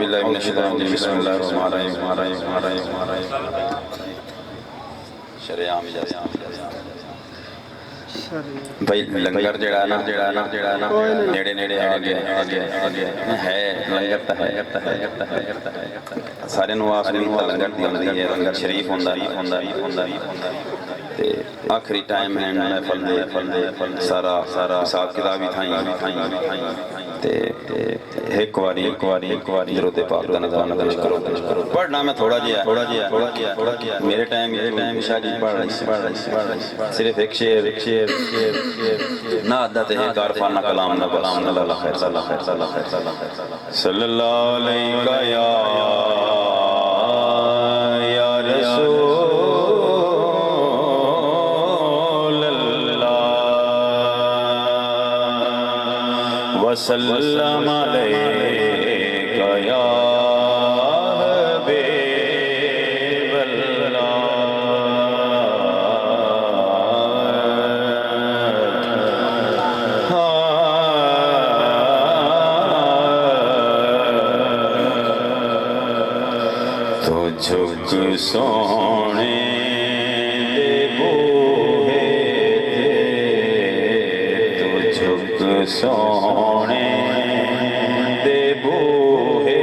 बिल्लाहि मिनश शैतानिर रजीम बिस्मिल्लाहिर्रहमानिर्रहीम शरेआम भाई लंगर जड़ा ना नेड़े नेड़े आ गया है लंगर तो है सारे आस नहीं लंगर दी आंदी है लंगर शरीफ होंदा ते आखिरी टाइम है महफल दे सारा हिसाब किताब ही थाई ते एक बारी दरूद पाक दा नज़ारा करो पढ़ना मैं थोड़ा जिहा मेरे टाइम शाह जी पढ़ रही सिर्फ एक शेर ना अद्दा ते एक आरफाना कलाम ना अल्लाह खैर सल्लल्लाहु अलैहि या रसूल अल्लाह वसल्लम अलैका या झुक सोने बूहे तो झुक सोने दे बूहे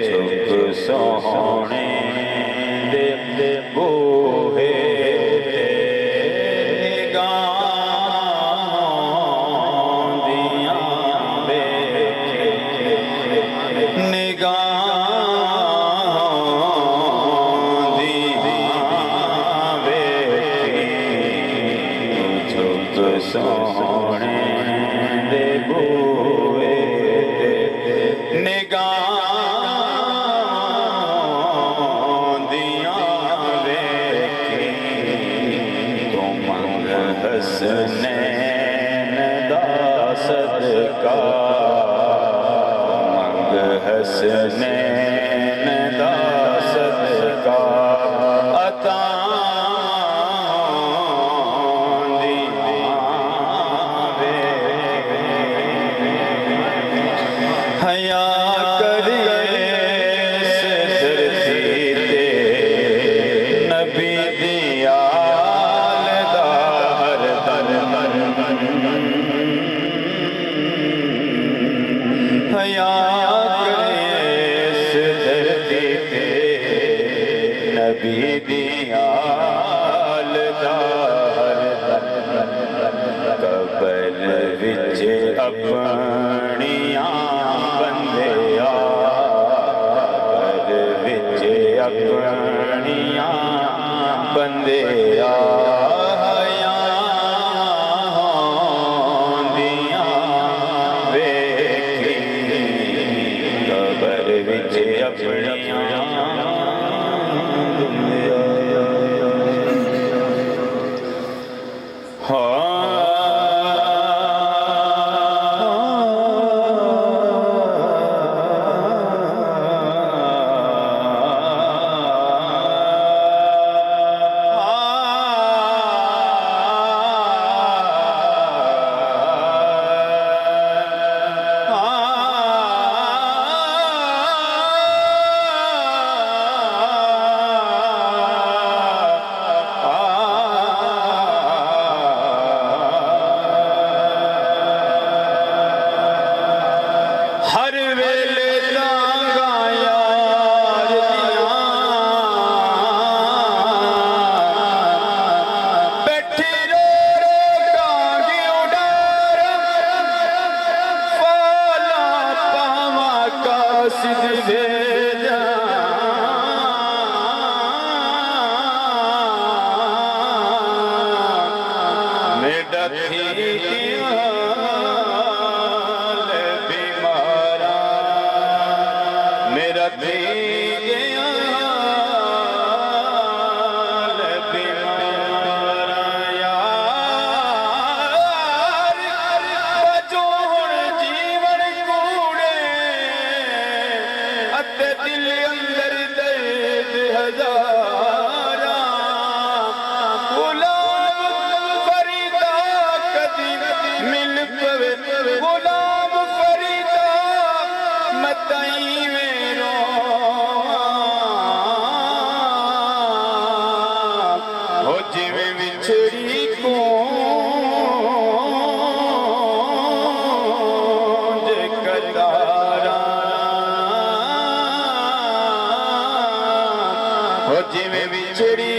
तो झुक सोने दे बूहे सोने दे बूहे निगाह दिया वेखी तो मंग हसनैन दा सदका मंग हसनैन दा सदका अता हया करिए सिरते नबी दिया हर दर हया करिए सिरते नबी दिया कबर विच अपनिया बंदिया कबर विच अपनिया बंदिया हया होंदिया वेखी कबर विच अपनिया हर वेले गाया बैठी रो गांगी उडार फाला पावा का सिद्ध भेजा मेरा मेरा दे गया बीमारा यार बजो हुण जीवन कूड़े अते दिल अंदर दर्द हजारा गुलाम फरीदा कदी मिल पवे गुलाम फरीदा दई मेरो हो जिवें विछड़ी को करदारा हो जिवें विछड़ी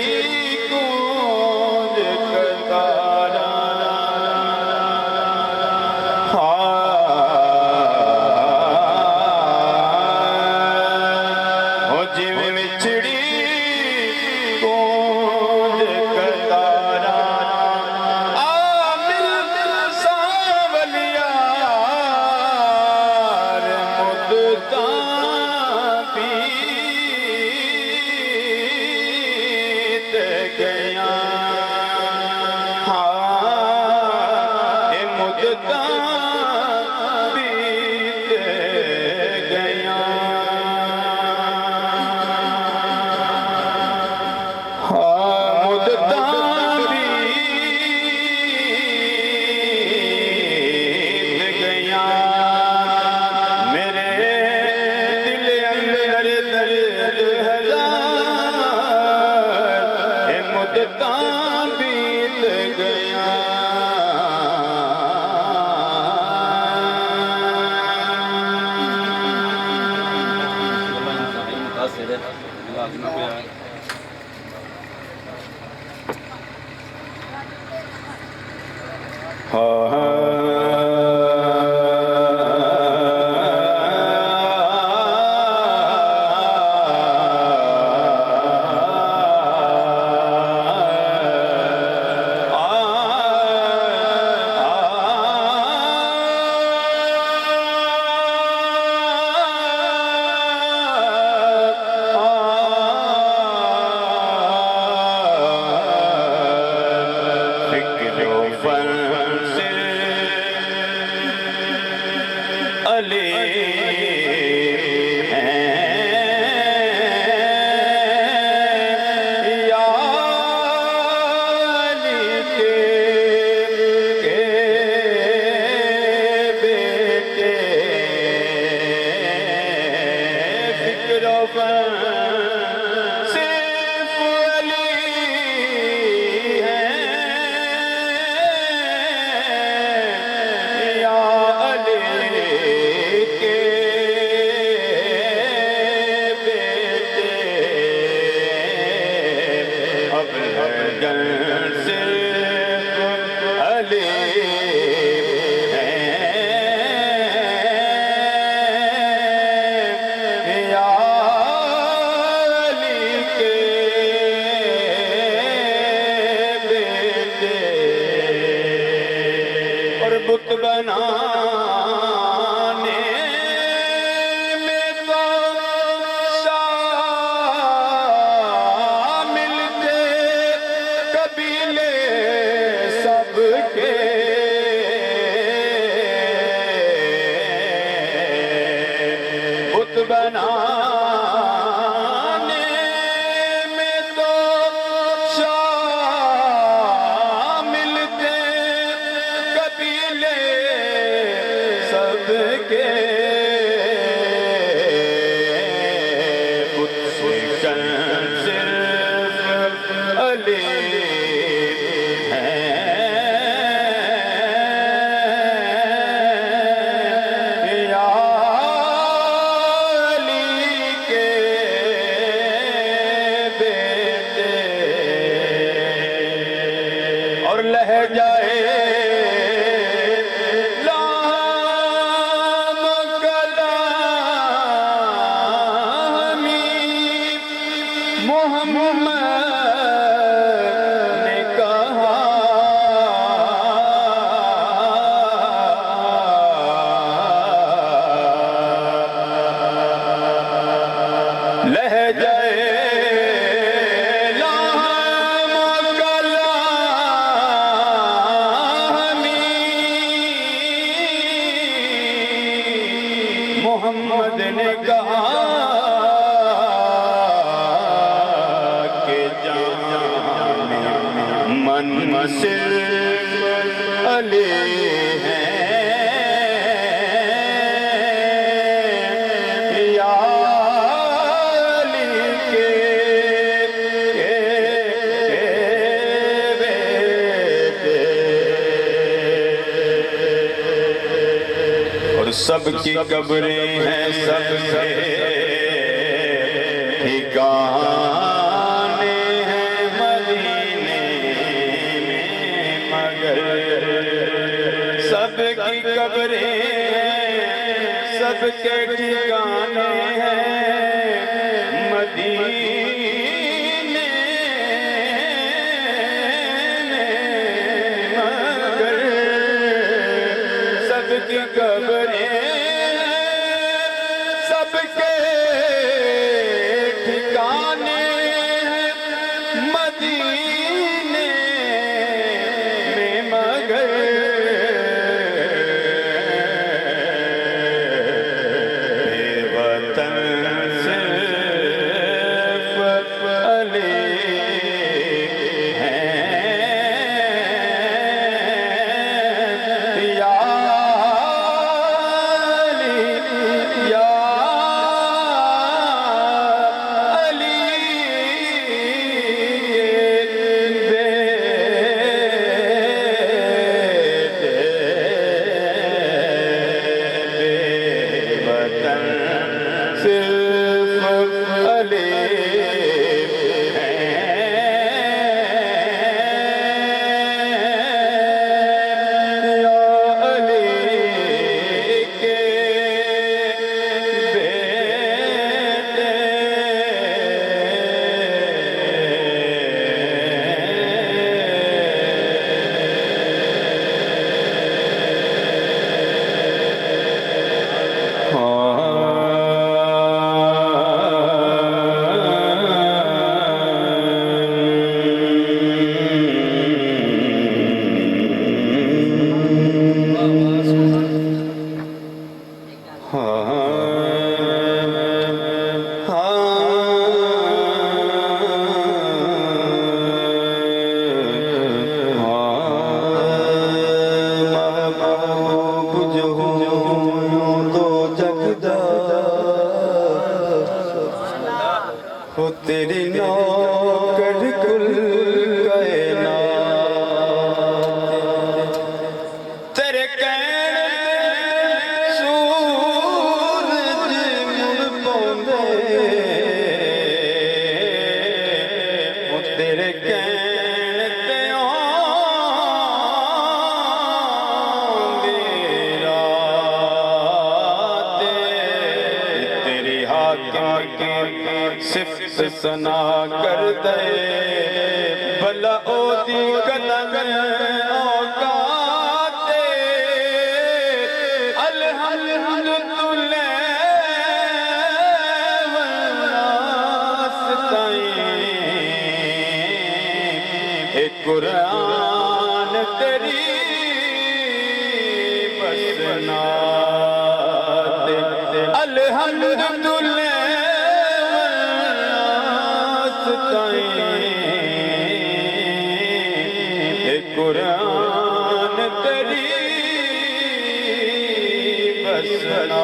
मोहम्मद ने कहा कि जान मन से अली है सबकी कब्रें हैं सबके ठिकाने हैं मदीने में मगर सबकी कब्रें हैं सबके ठिकाने हैं मदीने सबकी कब्रें सबके ठिकाने हैं मदीने में मगर वतन सिर्फ अली हैं या हो तेरी नौकर कुल कायनात तेरे कहने सूरज मुड़ पौंदे हो तेरे कहने ते आंदी रातें तेरी हाकिम सिफ्त सना कर दे भला ओदी कदम औकाते अल्हम्दुलिल्लाह वन्नास ताईं एक कुरान तेरी बसनाते अल्हम्दुलिल्लाह कुरान तेरी बसना